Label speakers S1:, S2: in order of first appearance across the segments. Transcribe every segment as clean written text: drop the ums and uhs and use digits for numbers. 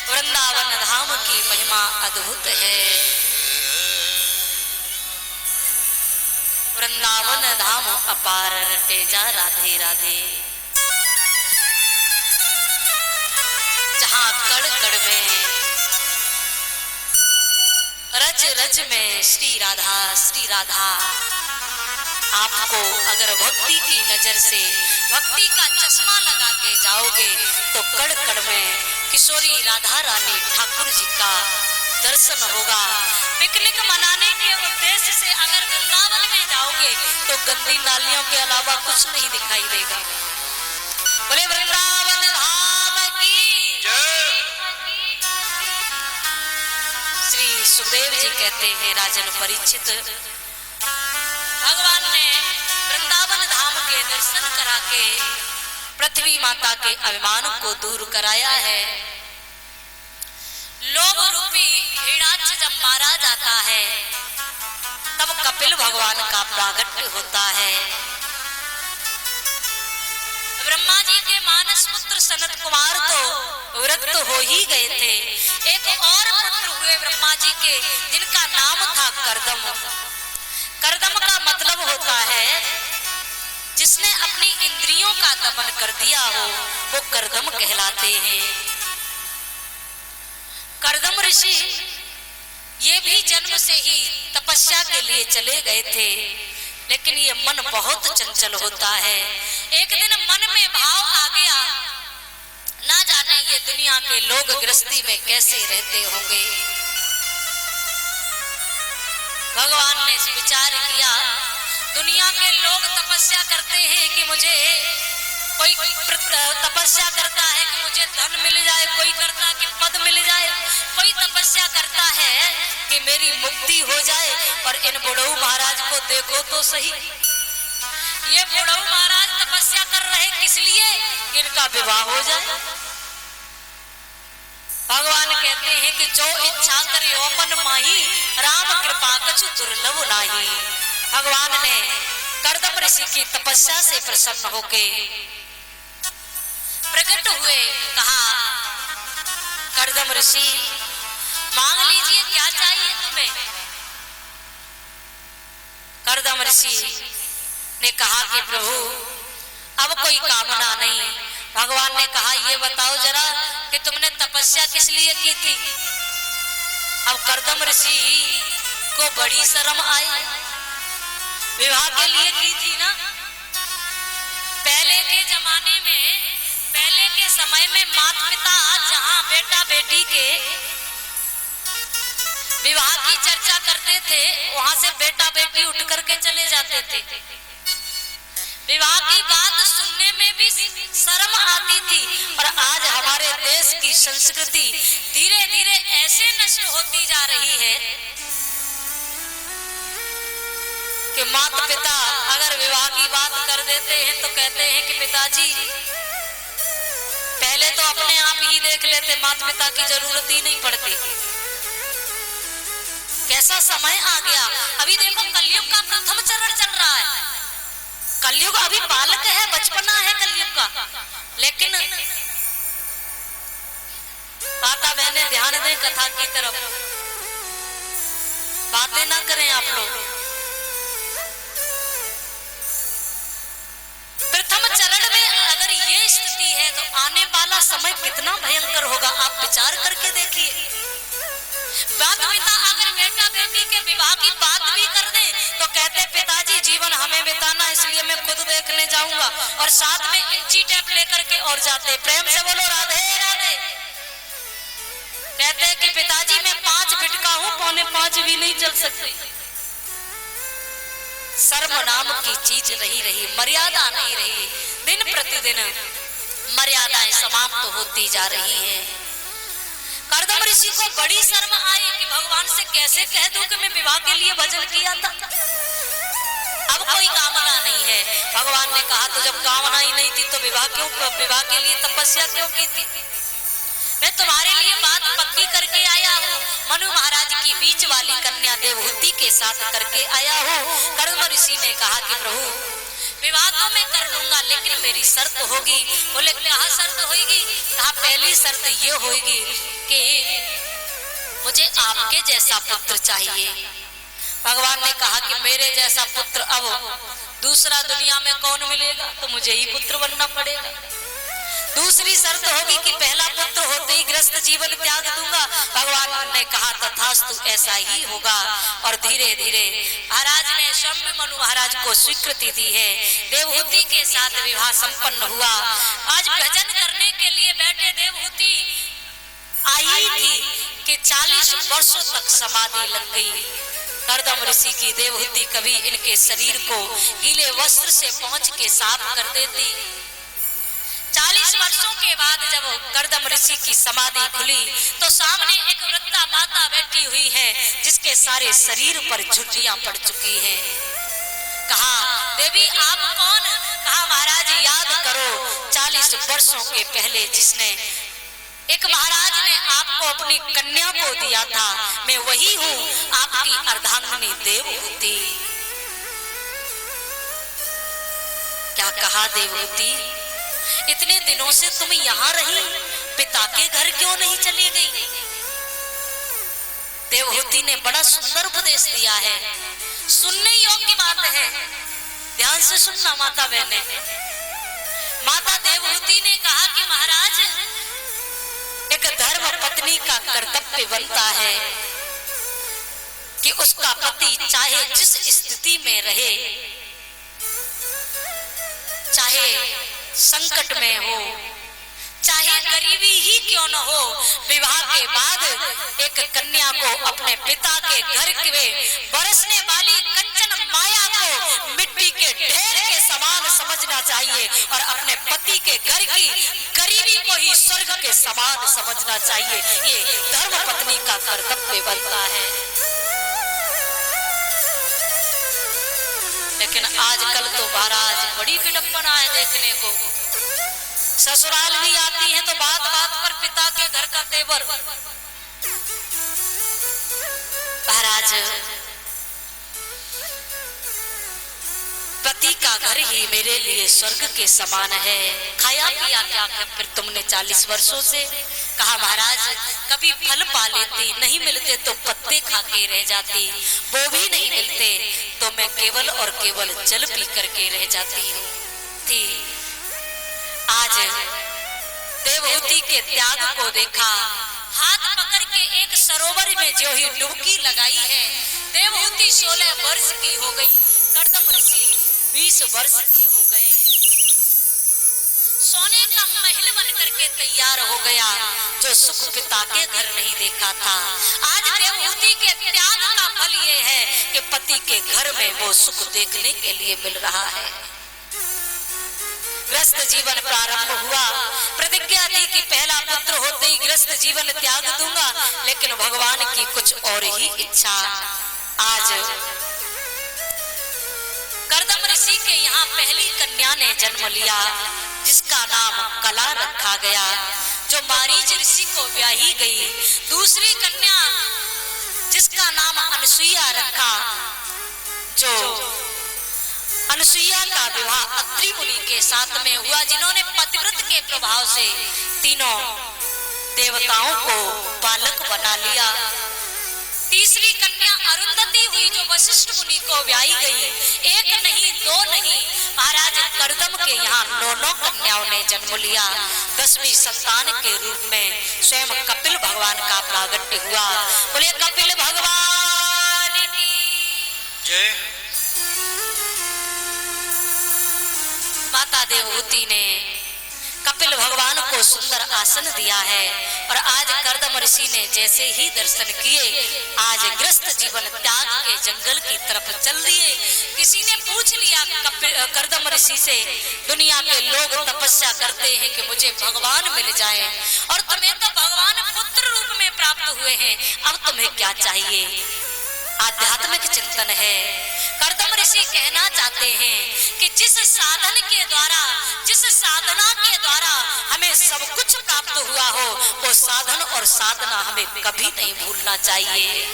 S1: वृंदावन धाम की महिमा अद्भुत है। वृंदावन धाम अपार रटे जा राधे राधे। जहाँ कण कण में रज रज में श्री राधा आपको अगर भक्ति की नजर से भक्ति का चश्मा लगा के जाओगे तो कण कण में किशोरी राधा रानी ठाकुर जी का दर्शन होगा। पिकनिक मनाने के उद्देश्य से अगर वृंदावन में जाओगे जाएंगे तो गंदी नालियों के अलावा कुछ नहीं दिखाई देगा। बोले वृंदावन धाम की जय। श्री सुखदेव जी कहते हैं राजन परीक्षित, भगवान ने वृंदावन धाम के दर्शन करा के पृथ्वी माता के अभिमान को दूर कराया है। लोभ रूपी हिरणाक्ष जब मारा जाता है तब कपिल भगवान का प्रागट्य होता है। ब्रह्मा जी के मानस पुत्र सनत कुमार तो वृत्त हो ही गए थे। एक और पुत्र हुए ब्रह्मा जी के जिनका नाम था करदम। करदम का मतलब होता है जिसने अपनी इंद्रियों का दमन कर दिया हो, वो करदम कहलाते हैं। करदम ऋषि ये भी जन्म से ही तपस्या के लिए चले गए थे, लेकिन ये मन बहुत चंचल होता है। एक दिन मन में भाव आ गया, ना जाने ये दुनिया के लोग गृहस्थी में कैसे रहते होंगे। भगवान ने विचार किया, दुनिया के लोग तपस्या करते हैं कि मुझे कोई तपस्या करता है कि मुझे धन मिल जाए, कोई करता कि पद मिल जाए, कोई तपस्या करता है कि मेरी मुक्ति हो जाए। और इन बुढ़ऊ महाराज को देखो तो सही, ये बुढ़ऊ महाराज तपस्या कर रहे किस लिए कि इनका विवाह हो जाए। भगवान कहते हैं कि जो इच्छा करे मन माही, राम कृपा कछु दुर्लभ नाही। भगवान ने करदम ऋषि की तपस्या से प्रसन्न होके प्रकट हुए, कहा करदम ऋषि मांग लीजिए क्या चाहिए तुम्हें। करदम ऋषि ने कहा कि प्रभु अब कोई कामना नहीं। भगवान ने कहा ये बताओ जरा कि तुमने तपस्या किस लिए की थी। अब करदम ऋषि को बड़ी शर्म आई, विवाह के लिए की थी ना। पहले के जमाने में, पहले के समय में माता पिता जहां बेटा बेटी के विवाह की चर्चा करते थे, वहां से बेटा बेटी उठ करके चले जाते थे। विवाह की बात सुनने में भी शर्म आती थी। और आज हमारे देश की संस्कृति धीरे धीरे ऐसे नष्ट होती जा रही है कि माता पिता अगर विवाह की बात कर देते हैं तो कहते हैं कि पिताजी पहले तो अपने आप ही देख लेते, माता पिता की जरूरत ही नहीं पड़ती। कैसा समय आ गया। अभी देखो कलयुग का प्रथम चरण चल रहा है। कलयुग अभी बालक है, बचपना है कलयुग का। लेकिन माता बहनें ध्यान दें कथा की तरफ, बातें ना करें आप लोग। प्रथम चरण में अगर ये स्थिति है तो आने वाला समय कितना भयंकर होगा, आप विचार करके देखिए। माता पिता अगर बेटा बेटी के विवाह की बात भी कर दे तो कहते पिताजी जीवन हमें बिताना, इसलिए मैं खुद देखने जाऊंगा। और साथ में इंची टेप लेकर के और जाते। प्रेम से बोलो राधे राधे। कहते कि पिताजी मैं 5 फीट का हूं, 4.25 भी नहीं चल सकती। शर्म नाम की चीज नहीं रही, मर्यादा नहीं रही। दिन प्रतिदिन मर्यादाएं समाप्त होती जा रही है। करदम ऋषि को बड़ी शर्म आई कि भगवान से कैसे कह दूं कि मैं विवाह के लिए भजन किया था। अब कोई कामना नहीं है। भगवान ने कहा तो जब कामना ही नहीं थी तो विवाह के लिए तपस्या क्यों की थी। मैं तुम्हारे लिए बात पक्की करके आया हूँ। मनु महाराज की बीच वाली कन्या देवहूति के साथ करके आया हूँ। करदम ऋषि ने कहा कि प्रभु विवाह तो मैं कर लूंगा, लेकिन मेरी शर्त होगी। बोले क्या शर्त होगी। कहा पहली शर्त ये होगी कि मुझे आपके जैसा पुत्र चाहिए। भगवान ने कहा कि मेरे जैसा पुत्र अब दूसरा दुनिया में कौन मिलेगा, तो मुझे ही पुत्र बनना पड़ेगा। दूसरी शर्त होगी कि पहला पुत्र होते ही गृहस्थ जीवन त्याग दूंगा। भगवान ने कहा तथास्तु ऐसा ही होगा। और धीरे धीरे महाराज ने स्वयं मनु महाराज को स्वीकृति दी है। देवहूति के साथ विवाह संपन्न हुआ। आज भजन करने के लिए बैठे देवहूति आई थी कि 40 वर्षों तक समाधि लग गई। कर्दम ऋषि की देवहूति कभी इनके शरीर को गीले वस्त्र से पोंछ के साफ कर देती। 40 वर्षों के बाद जब कर्दम ऋषि की समाधि खुली तो सामने एक वृद्धा माता बैठी हुई है जिसके सारे शरीर पर झुर्रियां पड़ चुकी हैं। कहा, देवी आप कौन? कहा, महाराज याद करो 40 वर्षों के पहले जिसने एक महाराज ने आपको अपनी कन्या को दिया था, मैं वही हूँ, आपकी अर्धांगिनी देवहूति। क्या कहा देवहूति, इतने दिनों से तुम यहाँ रही, पिता के घर क्यों नहीं चली गई? देवहूति ने बड़ा सुंदर उपदेश दिया है, सुनने योग्य बात है, ध्यान से सुनना माता बहने। माता देवहूति ने कहा कि महाराज एक धर्म पत्नी का कर्तव्य बनता है कि उसका पति चाहे जिस स्थिति में रहे, चाहे संकट में हो, चाहे गरीबी ही क्यों न हो, विवाह के बाद एक कन्या को अपने पिता के घर के बरसने वाली कंचन माया को मिट्टी के ढेर के समान समझना चाहिए और अपने पति के घर की गरीबी को ही स्वर्ग के समान समझना चाहिए। ये धर्म पत्नी का कर्तव्य बनता है। लेकिन आजकल तो महाराज बड़ी विडंबना है देखने को, ससुराल भी आती है तो बात बात पर पिता के घर का तेवर। महाराज पति का घर ही मेरे लिए स्वर्ग के समान है। खाया पिया क्या फिर तुमने 40 वर्षों से? कहा, महाराज कभी फल पा लेती, नहीं मिलते तो पत्ते खा के रह जाती, वो भी नहीं मिलते तो मैं केवल और केवल जल पी करके रह जाती हूँ। आज देवहूति के त्याग को देखा, हाथ पकड़ के एक सरोवर में जो ही डुबकी लगाई है, देवहूति 16 वर्ष की हो गई, कर्दम ऋषि 20 वर्ष के हो गए। सोने का महल बन करके तैयार हो गया, जो सुख पिता के घर नहीं देखा था। आज देवहूति के त्याग का फल ये है कि पति के घर में वो सुख देखने के लिए मिल रहा है। गृहस्थ जीवन प्रारंभ हुआ, प्रतिज्ञा दी कि पहला पुत्र होते ही गृहस्थ जीवन त्याग दूंगा, लेकिन भगवान की कुछ और ही इच्छा। आज कर्दम ऋषि के यहाँ पहली कन्या ने जन्म लिया जिसका नाम कला रखा गया, जो मारीच ऋषि को ब्याही गई। दूसरी कन्या जिसका नाम अनसुईया रखा, जो अनसुईया का विवाह अत्रि मुनि के साथ में हुआ, जिन्होंने पतिव्रत के प्रभाव से तीनों देवताओं को बालक बना लिया। तीसरी कन्या अरुंधति हुई, जो वशिष्ठ मुनि को ब्याही गई। एक नहीं, दो नहीं, महाराज कर्दम के यहाँ 9 कन्याओं ने जन्म लिया। 10वीं संतान के रूप में स्वयं कपिल भगवान का प्रागट्य हुआ। बोले कपिल भगवान की जय। माता देवहूति ने कपिल भगवान को सुंदर आसन दिया है और आज कर्दम ऋषि ने जैसे ही दर्शन किए, आज गृहस्थ जीवन त्याग के जंगल की तरफ चल दिए। किसी ने पूछ लिया कर्दम ऋषि से, दुनिया के लोग तपस्या करते हैं कि मुझे भगवान मिल जाए और तुम्हें तो भगवान पुत्र रूप में प्राप्त हुए हैं, अब तुम्हें क्या चाहिए? आध्यात्मिक चिंतन है। कर्दम ऋषि कहना चाहते हैं कि जिस साधन के द्वारा, जिस साधना के द्वारा हमें सब कुछ प्राप्त हुआ हो, वो साधन और साधना हमें कभी नहीं भूलना चाहिए।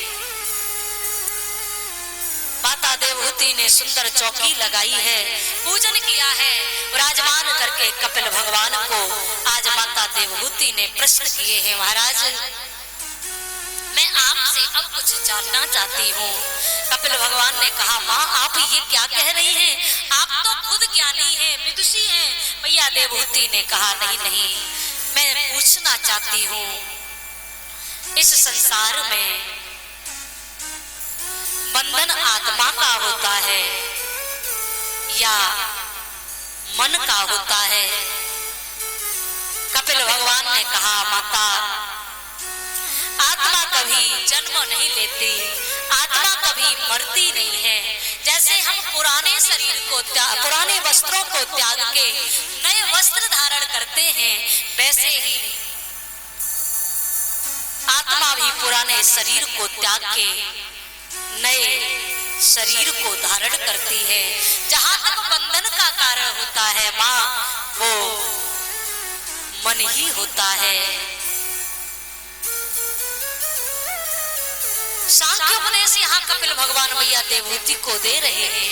S1: माता देवहूति ने सुंदर चौकी लगाई है, पूजन किया है, विराजमान करके कपिल भगवान को आज माता देवहूति ने प्रश्न किए हैं, महाराज मैं आपसे अब कुछ जानना चाहती हूँ। कपिल भगवान ने कहा, माँ आप ये क्या कह रही हैं? आप तो खुद ज्ञानी हैं, विदुषी हैं। मैया देवहूति ने कहा, नहीं नहीं, मैं पूछना चाहती हूँ इस संसार में बंधन आत्मा का होता है या मन का होता है? कपिल भगवान ने कहा, माता आत्मा का कभी जन्म नहीं लेती, आत्मा कभी मरती नहीं है। जैसे हम पुराने शरीर को पुराने वस्त्रों को त्याग के नए वस्त्र धारण करते हैं, वैसे ही आत्मा भी पुराने शरीर को त्याग के नए शरीर को धारण करती है। जहां तक बंधन का कारण होता है माँ, वो मन ही होता है। सांख्य उपदेश यहाँ कपिल भगवान मैया देवहूति को दे रहे हैं।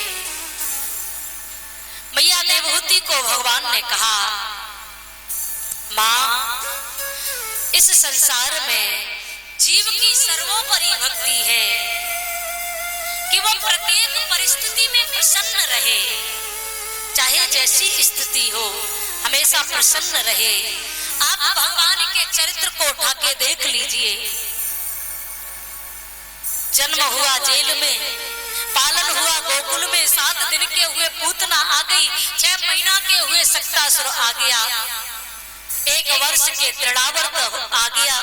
S1: मैया देवहूति को भगवान ने कहा, माँ, इस संसार में जीव की सर्वोपरि भक्ति है कि वो प्रत्येक परिस्थिति में प्रसन्न रहे, चाहे जैसी स्थिति हो, हमेशा प्रसन्न रहे। आप भगवान के चरित्र को उठा के देख लीजिए। जन्म हुआ जेल में, पालन हुआ गोकुल में, 7 दिन के हुए पूतना आ गई, 6 महीना के हुए सक्तासुर आ गया, 1 वर्ष के तृणावर्त आ गया,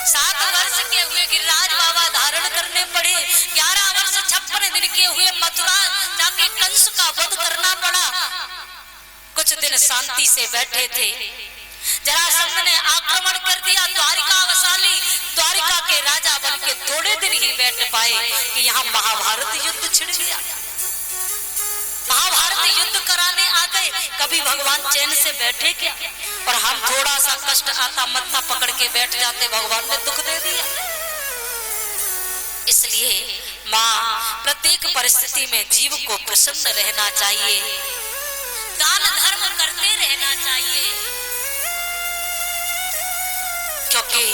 S1: 7 वर्ष के हुए गिरिराज बाबा धारण करने पड़े, 11 वर्ष 56 दिन के हुए मथुरा जाके कंस का वध करना पड़ा। कुछ दिन शांति से बैठे थे, जरासंध ने आक्रमण कर दिया, द्वारिका वसाली, द्वारिका के राजा बन के थोड़े दिन ही बैठ पाए कि यहाँ महाभारत युद्ध छिड़ गया। महाभारत युद्ध कराने आ गए, कभी भगवान चैन से बैठे क्या? और हम थोड़ा सा कष्ट आता मत्था पकड़ के बैठ जाते, भगवान ने दुख दे दिया। इसलिए माँ, प्रत्येक परिस्थिति में जीव को प्रसन्न रहना चाहिए, दान धर्म करते रहना चाहिए, क्योंकि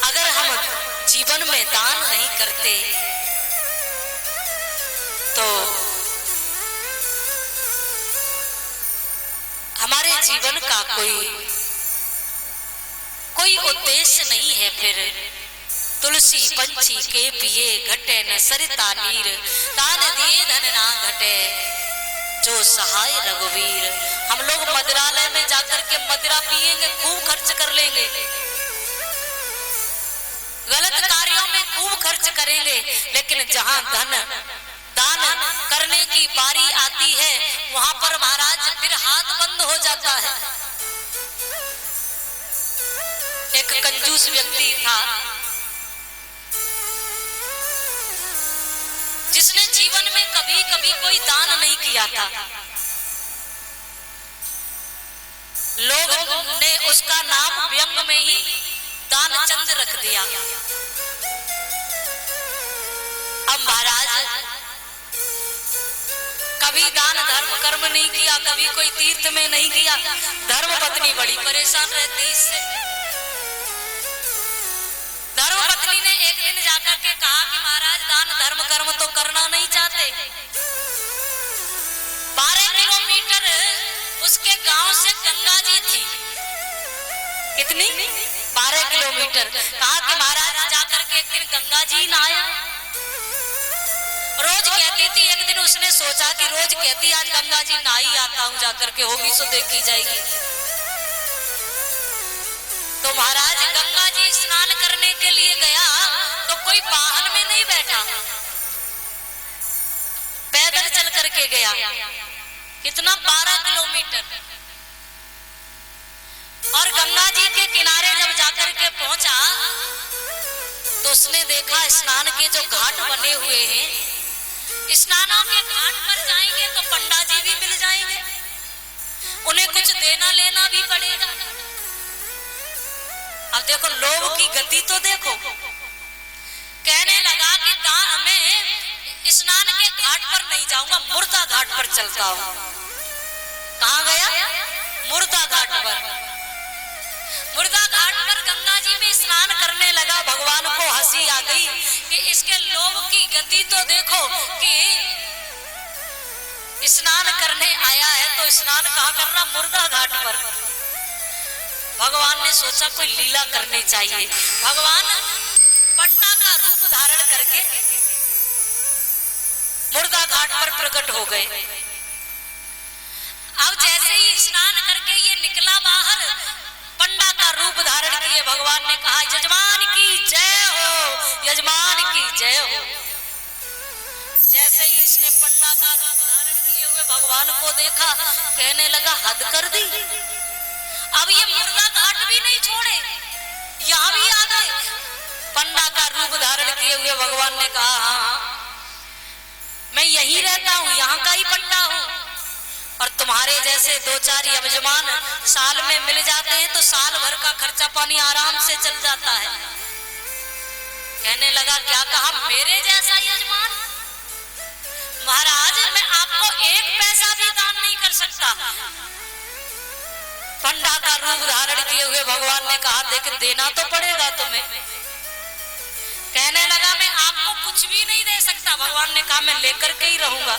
S1: अगर हम जीवन में दान नहीं करते तो हमारे जीवन का कोई उद्देश्य नहीं है। फिर तुलसी पंछी के पिए घटे न सरिता नीर, दान दिए धन ना घटे जो सहाय रघुवीर। हम लोग मदिरालय में जाकर के मदिरा पिएंगे, खूब खर्च कर लेंगे, गलत कार्यों में खूब खर्च करेंगे, लेकिन जहां दान करने की बारी आती है वहां पर महाराज फिर हाथ बंद हो जाता है। एक कंजूस व्यक्ति था जिसने जीवन में कभी कभी कोई दान नहीं किया था। लोगों ने उसका नाम व्यंग में ही दानचंद रख दिया। अब महाराज कभी दान धर्म कर्म नहीं किया, कभी कोई तीर्थ में नहीं किया, धर्म पत्नी बड़ी परेशान रहती इससे। धर्म पत्नी ने एक दिन जाकर के कहा कि महाराज दान धर्म कर्म तो करना नहीं चाहते। 12 किलोमीटर उसके गांव से गंगा जी थी। कितनी? 12 किलोमीटर। कहा कि महाराज जाकर के एक दिन गंगा जी नहाया। रोज कहती थी, एक दिन उसने सोचा कि रोज कहती आज गंगा जी नहाई आता हूं, जाकर के होगी सो देखी जाएगी। तो महाराज गंगा जी स्नान करने के लिए गया तो कोई वाहन में नहीं बैठा, पैदल चल करके गया। कितना? 12 किलोमीटर। और गंगा जी के किनारे जब जाकर के पहुंचा तो उसने देखा स्नान के जो घाट बने हुए हैं, स्नानों के घाट पर जाएंगे तो पंडा जी भी मिल जाएंगे, उन्हें कुछ देना लेना भी पड़ेगा। अब देखो लोभ की गति तो देखो। कहने लगा कि मैं स्नान के घाट पर नहीं जाऊंगा, मुर्दा घाट पर चलता हूं। कहां गया? मुर्दा घाट पर। मुर्दा घाट पर गंगा जी में स्नान करने लगा। भगवान को हंसी आ गई कि इसके लोभ की गति तो देखो कि स्नान करने आया है तो स्नान कहां करना? मुर्दा घाट पर। भगवान ने सोचा कोई लीला करनी चाहिए। भगवान पटना का रूप धारण करके मुर्दा घाट पर प्रकट हो गए। अब जैसे ही स्नान करके ये निकला बाहर, पंडा का का रूप धारण किए भगवान ने कहा यजमान की जय हो, यजमान की जय हो। जैसे ही इसने पंडा का रूप धारण किए हुए भगवान को देखा, कहने लगा हद कर दी, अब ये मुर्गा घाट भी नहीं छोड़े, यहाँ भी आ गए। पंडा का रूप धारण किए हुए भगवान ने कहा हाँ मैं यही रहता हूँ, यहाँ का ही पंडा हूँ, और तुम्हारे जैसे दो चार यजमान साल में मिल जाते हैं तो साल भर का खर्चा पानी आराम से चल जाता है। कहने लगा क्या कहा, मेरे जैसा यजमान? महाराज मैं आपको एक पैसा भी दान नहीं कर सकता। पंडा का रूप धारण किए हुए भगवान ने कहा देख देना तो पड़ेगा तुम्हें। कहने लगा मैं आपको कुछ भी नहीं दे सकता। भगवान ने कहा मैं लेकर के ही रहूंगा।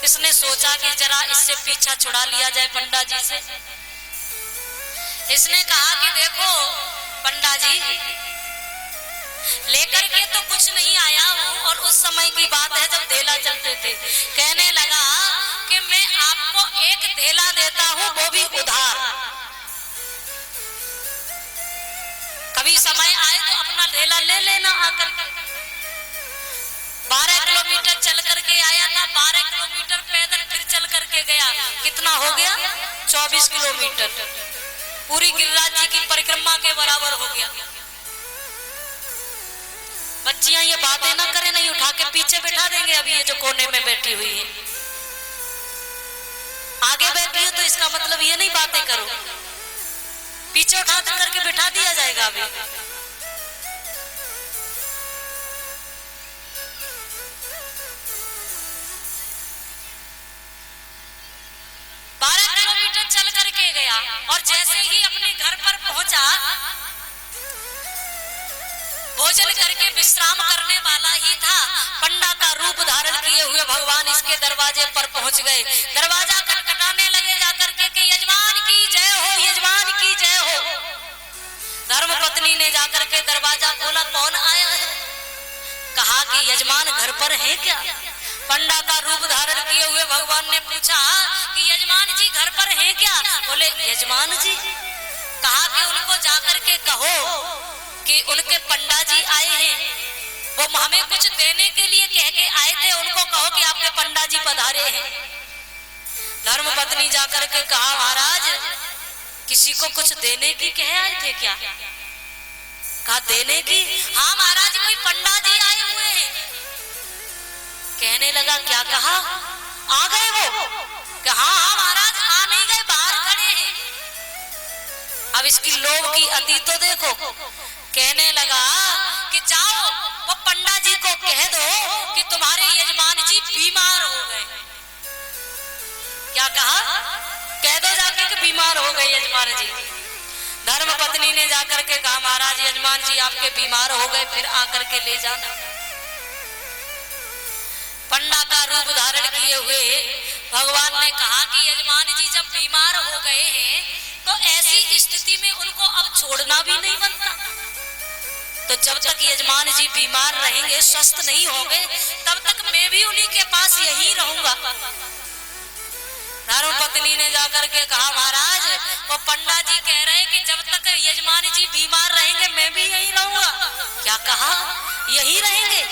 S1: इसने सोचा कि जरा इससे पीछा छुड़ा लिया जाए पंडा जी से। इसने कहा कि देखो पंडा जी लेकर के तो कुछ नहीं आया हूं, और उस समय की बात है जब धेला चलते थे। कहने लगा कि मैं आपको एक धेला देता हूं, वो भी उधार। कभी समय आए तो अपना धेला ले लेना आकर के। 12 किलोमीटर चल करके आया था, 12 किलोमीटर पैदल फिर चल करके गया। कितना हो गया? 24 किलोमीटर। पूरी गिरिराज जी की परिक्रमा के बराबर हो गया। बच्चियां ये बातें ना करें, नहीं उठा के पीछे बैठा देंगे। अभी ये जो कोने में बैठी हुई है, आगे बैठी हो तो इसका मतलब ये नहीं बातें करो, पीछे उठा करके बैठा दिया जाएगा। अभी 12 किलोमीटर चल करके गया, और जैसे ही अपने घर पर पहुंचा, भोजन करके विश्राम करने वाला ही था, पंडा का रूप धारण किए हुए भगवान इसके दरवाजे पर पहुंच गए। दरवाजा खटखटाने लगे जाकर के यजमान की जय हो, यजमान की जय हो। धर्मपत्नी ने जाकर के दरवाजा खोला, कौन आया है? कहा कि यजमान घर पर है क्या? पंडा का रूप धारण किए हुए भगवान ने पूछा कि यजमान जी घर पर हैं क्या? बोले यजमान जी। कहा कि उनको जाकर के कहो कि उनके पंडा जी आए हैं, वो हमें कुछ देने के लिए कह के आए थे, उनको कहो कि आपके पंडा जी पधारे हैं। धर्मपत्नी जाकर के कहा महाराज किसी को कुछ देने की कह आए थे क्या? कहा देने की? हाँ महाराज कोई पंडा जी आए हुए हैं। कहने लगा क्या कहा? आ गए वो? हाँ हाँ महाराज आ नहीं गए, बाहर खड़े हैं। अब इसकी लोभ की अति तो देखो। कहने लगा कि जाओ वो पंडा जी को कह दो कि तुम्हारे यजमान जी बीमार हो गए। क्या कहा? कह दो जाके कि बीमार हो गए यजमान जी। धर्मपत्नी ने जाकर के कहा महाराज यजमान जी आपके बीमार हो गए, फिर आकर के ले जाना। पंडा का रूप धारण किए हुए भगवान ने कहा कि यजमान जी जब बीमार हो गए हैं तो ऐसी स्थिति में उनको अब छोड़ना भी नहीं बनता। तो जब तक यजमान जी बीमार रहेंगे, स्वस्थ नहीं होंगे, तब तक मैं भी उन्हीं के पास यही रहूंगा। धर्मपत्नी ने जाकर के कहा महाराज वो पंडा जी कह रहे हैं कि जब तक यजमान जी बीमार रहेंगे मैं भी यही रहूंगा। क्या कहा? यही रहेंगे?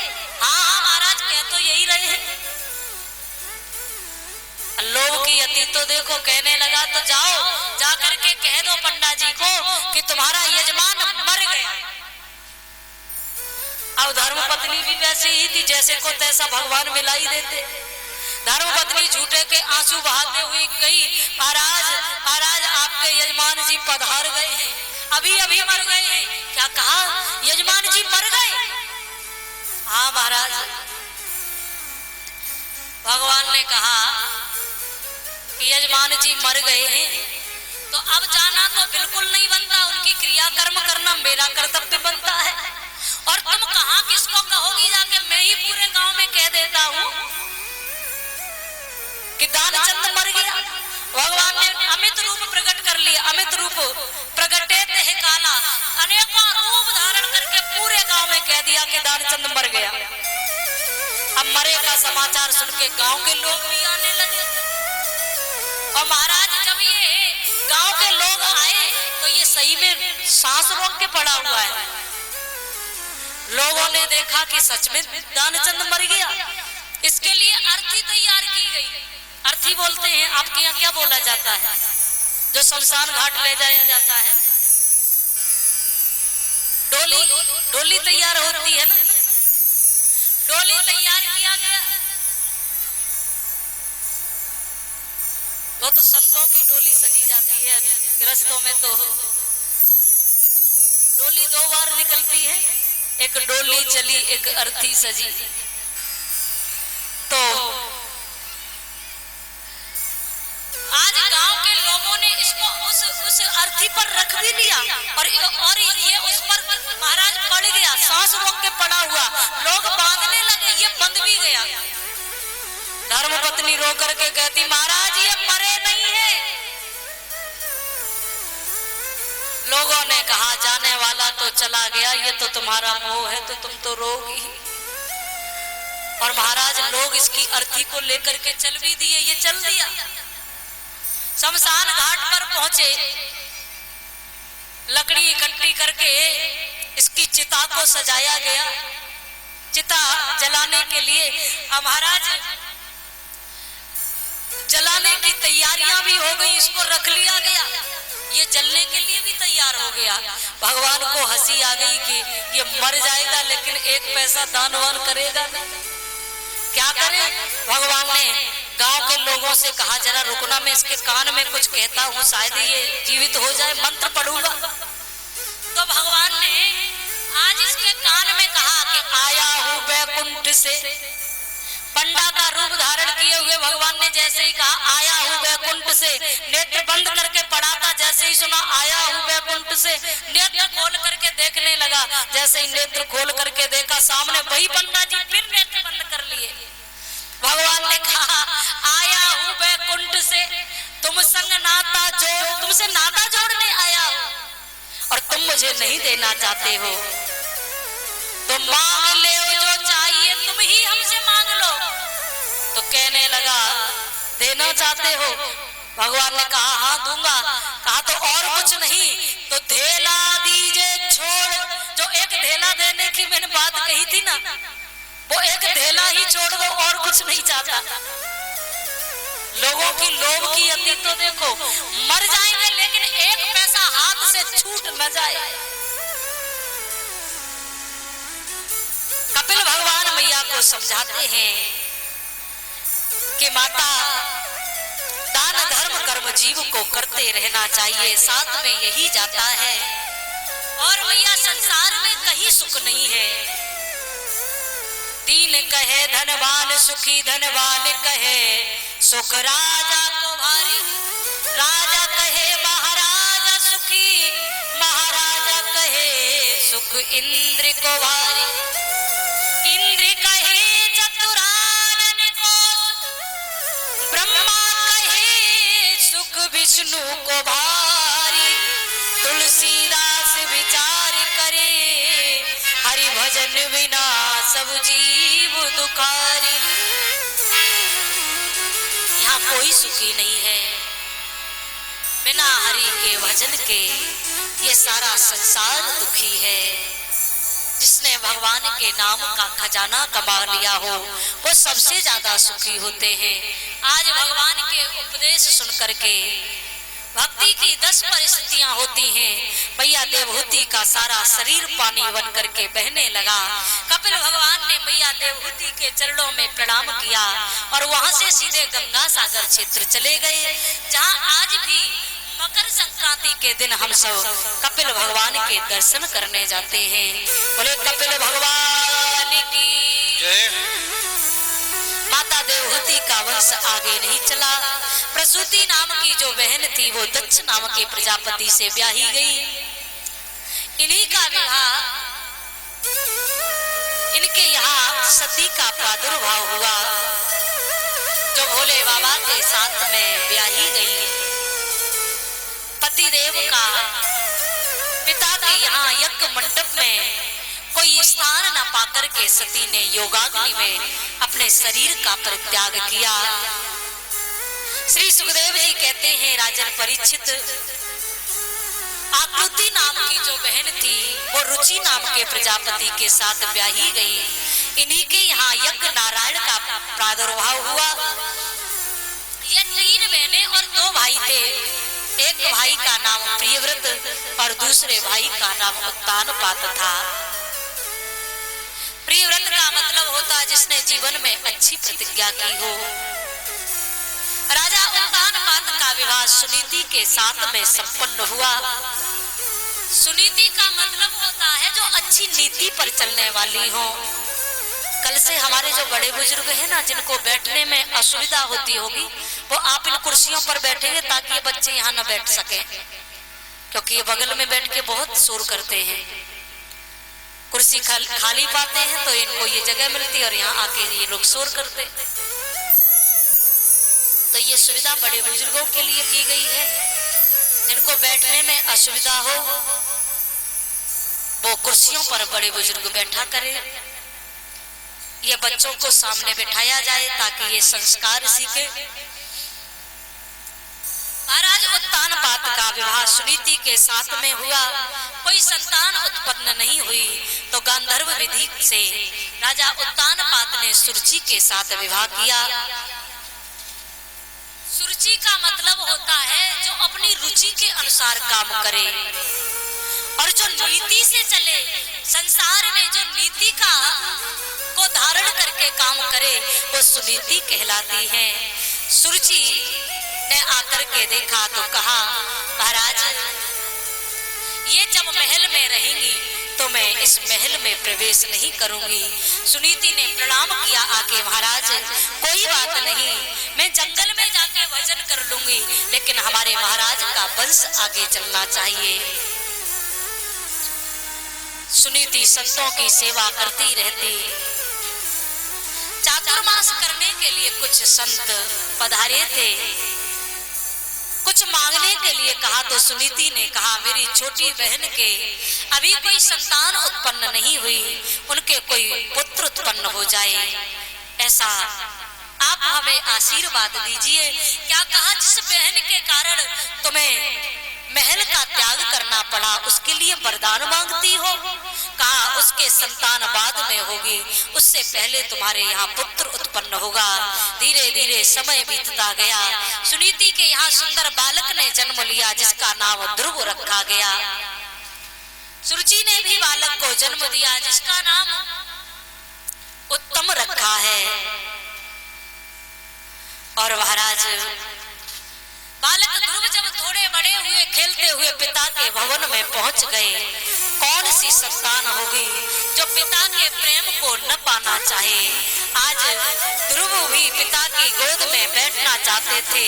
S1: हाँ हाँ महाराज कह तो यही रहे। लोग की अति तो देखो। कहने लगा तो जाओ जाकर के कह दो पंडा जी को कि तुम्हारा यजमान मर गया। अब धर्मपत्नी भी वैसे ही थी जैसे को तैसा भगवान मिला ही देते। धर्मपत्नी झूठे के आंसू बहाते हुई गई, महाराज महाराज आपके यजमान जी पधार गए हैं, अभी अभी मर गए हैं। क्या कहा? यजमान जी मर गए? हाँ महाराज। भगवान ने कहा कि यजमान जी मर गए हैं तो अब जाना तो बिल्कुल नहीं बनता, उनकी क्रियाकर्म करना मेरा कर्तव्य बनता है। और तुम कहां किसको कहोगी जाके? मैं ही पूरे गांव में कह देता हूं कि दानचंद मर गया। भगवान ने अमित रूप प्रकट कर लिया। अमित रूप प्रकटे ते काला, अनेकों रूप धारण करके पूरे गांव में कह दिया कि दानचंद मर गया। अब मरे का समाचार सुन के गांव के लोग भी आने लगे। और महाराज जब ये गांव के लोग आए तो ये सही में सांस रोक के पड़ा हुआ है। लोगों ने देखा कि सच में दानचंद मर गया। इसके लिए अर्थी तैयार की गई। अर्थी बोलते हैं, आपके यहाँ क्या बोला जाता है जो शमशान घाट ले जाया जाता है? डोली, डोली तैयार होती है ना, डोली तैयार किया गया। वो तो संतों की डोली सजी जाती है, गृहस्थों में तो डोली दो बार निकलती है, एक डोली चली एक अर्थी सजी। तो आज गांव के लोगों ने इसको उस अर्थी पर रख भी लिया और ये उस पर महाराज पड़ गया, सांस रोक के पड़ा हुआ। लोग बांधने लगे, ये बंध भी गया। धर्मपत्नी रो करके कहती, महाराज ये मरे नहीं है। लोगों ने कहा, जाने वाला तो चला गया, ये तो तुम्हारा मोह है तो तुम तो रोगी। और महाराज लोग इसकी अर्थी को लेकर के चल भी दिए, ये चल दिया। शमशान घाट पर पहुंचे, लकड़ी इकट्ठी करके इसकी चिता को सजाया गया। चिता जलाने के लिए महाराज जलाने की तैयारियां भी हो गई, इसको रख लिया गया। ये जलने के लिए भी तैयार हो गया। भगवान को हंसी आ गई कि ये मर जाएगा लेकिन एक पैसा दान वान करेगा नहीं। क्या करे? भगवान ने गांव के लोगों से कहा, जरा रुकना, मैं इसके कान में कुछ कहता हूँ, शायद ये जीवित हो जाए, मंत्र पढ़ूंगा। तो भगवान ने आज इसके कान में कहा कि आया हूँ वैकुंठ से। पंडा का रूप धारण किए हुए भगवान ने जैसे ही कहा आया हूँ वैकुंठ से, नेत्र बंद करके पड़ा था, जैसे ही सुना आया हूँ वैकुंठ से, नेत्र खोल करके देखने लगा। जैसे ही नेत्र खोल करके देखा, सामने वही पंडा जी फिर नेत्र बंद कर लिए। भगवान ने कहा आया हूँ वैकुंठ से, तुम संग नाता जोड़, तुमसे नाता जोड़ने आया हूँ और तुम मुझे नहीं देना चाहते हो तो मांग ले जो चाहिए, तुम ही हमसे मांग लो। तो कहने लगा, देना चाहते हो? भगवान ने कहा हाँ दूंगा। कहा तो और कुछ नहीं तो धेला दीजिए छोड़। जो एक धेला देने की मैंने बात कही थी ना, वो एक धेला ही छोड़ दो, और कुछ नहीं चाहता। लोगों की लोभ की अति तो देखो, मर जाएंगे लेकिन एक पैसा हाथ से छूट न जाए। कपिल भगवान मैया को समझाते हैं कि माता, दान धर्म कर्म जीव को करते रहना चाहिए, साथ में यही जाता है। और मैया संसार में कहीं सुख नहीं है। दीन कहे धनवान सुखी, धनवान कहे सुख राजा को भारी। राजा कहे महाराजा सुखी, महाराजा कहे सुख इंद्र को भारी। इंद्र कहे चतुरानन को, ब्रह्मा कहे सुख विष्णु को भारी। तुलसीदास विचार करे, हरि भजन बिना सब जीव दुखारी। यहाँ कोई सुखी नहीं है बिना हरि के भजन के, ये सारा संसार दुखी है। जिसने भगवान के नाम का खजाना कमा लिया हो वो सबसे ज्यादा सुखी होते हैं। आज भगवान के उपदेश सुन करके भक्ति की 10 परिस्थितियां होती हैं। मैया देवहूति का सारा शरीर पानी बन करके बहने लगा। कपिल भगवान ने मैया देवहूति के चरणों में प्रणाम किया और वहां से सीधे गंगा सागर क्षेत्र चले गए, जहां आज भी मकर संक्रांति के दिन हम सब कपिल भगवान के दर्शन करने जाते हैं। बोले कपिल भगवान की जय। माता देवहूति का वंश आगे नहीं चला। प्रसूति नाम की जो बहन थी वो दक्ष नाम के प्रजापति से ब्याही गई। इन्हीं का विवाह, इनके यहाँ सती का प्रादुर्भाव हुआ जो भोले बाबा के साथ में ब्याही गई। पतिदेव का पिता के यहाँ यज्ञ मंडप में कोई स्थान न पाकर के सती ने योगाग्नि में अपने शरीर का परित्याग किया। श्री सुखदेव जी कहते हैं, राजन परीक्षित आकृति नाम की जो बहन थी वो रुचि नाम के प्रजापति के साथ ब्याही गई। इन्हीं के यहाँ यज्ञ नारायण का प्रादुर्भाव हुआ। ये 3 बहनें और 2 भाई थे। एक भाई का नाम प्रियव्रत और दूसरे भाई का नाम उत्तानपात था। प्रियव्रत का मतलब होता है जिसने जीवन में अच्छी प्रतिज्ञा की हो। राजा उत्तानपात का विवाह सुनीति के साथ में संपन्न हुआ। सुनीति का मतलब होता है जो अच्छी नीति पर चलने वाली हो। कल से हमारे जो बड़े बुजुर्ग हैं ना, जिनको बैठने में असुविधा होती होगी, वो आप इन कुर्सियों पर बैठेंगे ताकि ये बच्चे यहाँ न बैठ सके, क्योंकि ये बगल में बैठ के बहुत शोर करते हैं। कुर्सी खाली पाते हैं तो इनको ये जगह मिलती है और यहाँ आके ये लोग शोर करते। तो ये सुविधा बड़े बुजुर्गों के लिए की गई है। जिनको बैठने में असुविधा हो वो कुर्सियों पर बड़े बुजुर्ग बैठा करें। ये बच्चों को सामने बिठाया जाए ताकि ये संस्कार सीखे। महाराज उत्तानपात का विवाह सुनीति के साथ में हुआ। कोई संतान उत्पन्न नहीं हुई तो गांधर्व विधि से राजा उत्तानपात ने सुरुचि के साथ विवाह किया। सुरुचि का मतलब होता है जो अपनी रुचि के अनुसार काम करे और जो नीति से चले। संसार में जो नीति को धारण करके काम करे वो सुनीति कहलाती है। सुरुचि ने आकर के देखा तो कहा, महाराज ये जब महल में रहेंगी तो मैं इस महल में प्रवेश नहीं करूंगी। सुनीति ने प्रणाम किया आके, महाराज कोई बात नहीं, मैं जंगल में जाके भजन कर लूंगी, लेकिन हमारे महाराज का वंश आगे चलना चाहिए। सुनीति संतों की सेवा करती रहती। चातुर्मास करने के लिए कुछ संत पधारे थे। कुछ मांगने के लिए कहा तो सुनीति ने कहा, मेरी छोटी बहन के अभी कोई संतान उत्पन्न नहीं हुई, उनके कोई पुत्र उत्पन्न हो जाए, ऐसा आप हमें आशीर्वाद दीजिए। क्या कहा, जिस बहन के कारण तुम्हें महल का त्याग करना पड़ा उसके लिए वरदान मांगती हो? कहा, उसके संतान बाद में होगी, उससे पहले तुम्हारे यहाँ पुत्र उत्पन्न होगा। धीरे धीरे समय बीतता गया। सुनीति के यहाँ सुंदर बालक ने जन्म लिया जिसका नाम ध्रुव रखा गया। सुरुचि ने भी बालक को जन्म दिया जिसका नाम उत्तम रखा है। और महाराज बालक ध्रुव जब थोड़े बड़े हुए, खेलते हुए पिता के भवन में पहुंच गए। कौन सी संतान होगी जो पिता के प्रेम को न पाना चाहे? आज ध्रुव भी पिता की गोद में बैठना चाहते थे।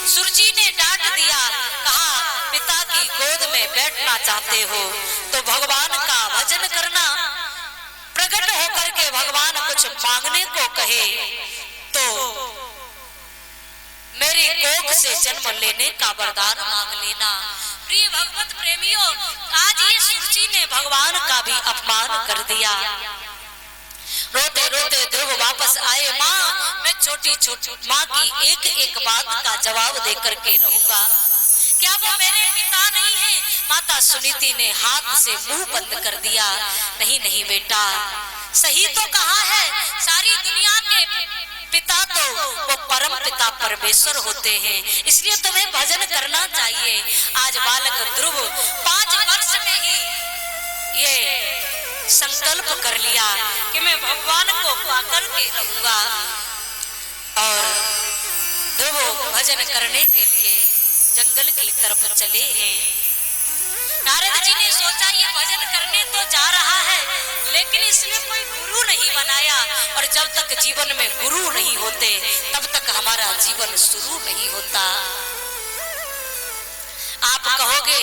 S1: सुरुचि ने डांट दिया, कहा, पिता की गोद में बैठना चाहते हो तो भगवान का भजन करना। प्रकट होकर के भगवान कुछ मांगने को कहे तो मेरी कोख से जन्म लेने का वरदान मांग लेना। प्रिय भगवत प्रेमियों, आज ये सुरुचि ने भगवान का भी अपमान कर दिया। रोते रोते ध्रुव वापस आए। माँ, मैं छोटी छोटी माँ की एक एक बात का जवाब देकर के रहूंगा। क्या वो मेरे पिता नहीं है? माता सुनीति ने हाथ से मुंह बंद कर दिया। नहीं नहीं बेटा, सही तो कहा है, सारी दुनिया के पिता तो वो परम पिता परमेश्वर होते हैं, इसलिए तुम्हें भजन करना चाहिए। आज बालक ध्रुव 5 वर्ष में ही ये संकल्प कर लिया कि मैं भगवान को पाकर के रहूंगा। और ध्रुव भजन करने के लिए जंगल की तरफ चले हैं। नारद जी ने सोचा ये भजन करने तो जा रहा है, लेकिन इसने कोई गुरु नहीं बनाया, और जब तक जीवन में गुरु नहीं होते तब तक हमारा जीवन शुरू नहीं होता। आप कहोगे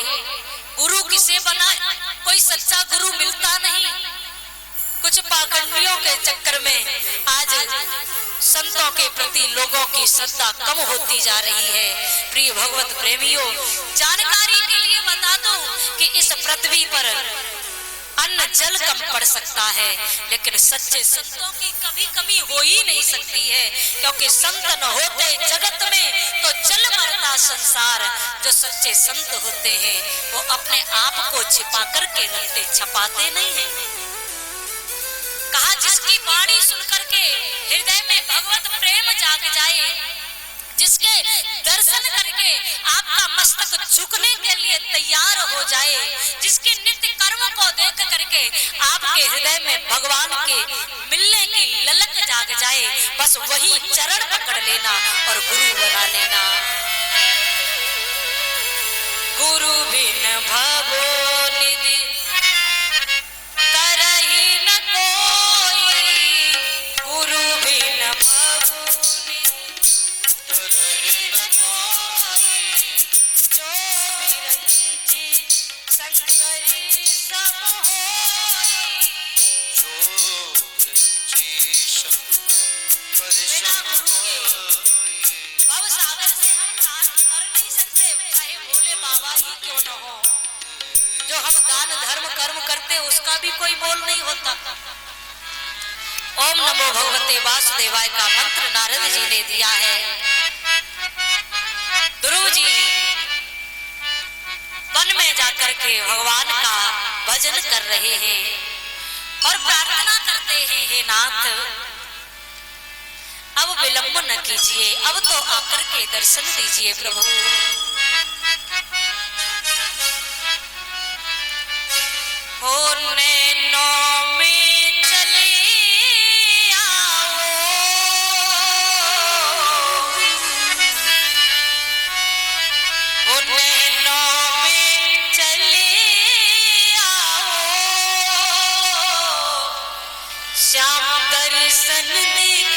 S1: गुरु किसे बनाए? कोई सच्चा गुरु मिलता नहीं। कुछ पाखंडियों के चक्कर में आज संतों के प्रति लोगों की श्रद्धा कम होती जा रही है। प्रिय भगवत प्रेमियों, जानकारी के लिए बता दूं कि इस पृथ्वी पर अन्न जल कम पड़ सकता है, लेकिन सच्चे संतों की कभी कमी हो ही नहीं सकती है, क्योंकि संत न होते जगत में तो जल मरता सारा संसार। जो सच्चे संत होते हैं वो अपने आप को छिपा करके रखते, छपाते नहीं हैं। कहा जिसकी वाणी सुन करके हृदय में भगवत प्रेम जाग जाए, जिसके दर्शन करके आपका मस्तक झुकने के लिए तैयार हो जाए, जिसके नित्य कर्म को देख करके आपके हृदय में भगवान के मिलने की ललक जाग जाए, बस वही चरण पकड़ लेना और गुरु बना लेना। गुरु बिन भवो निधि तरहि न कोई, गुरु बिन भवो तरहि न कोई, जो बिरंची शंकरी सम होई, जो बिरंची शंकरी सम होई। भव सागर से हम पार कर नहीं सकते, चाहे भोले बाबा ही क्यों न हो। जो हम दान धर्म कर्म करते उसका भी कोई मोल नहीं होता। ओम नमो भगवते वासुदेवाय का मंत्र नारद जी ने दिया है। ध्रुव जी वन में जाकर के भगवान का भजन कर रहे हैं और प्रार्थना करते हैं, हे नाथ अब विलंब न कीजिए, अब तो आकर के दर्शन दीजिए प्रभु। हो नैनों में चले आओ, हो नैनों में चले आओ, श्याम दर्शन देख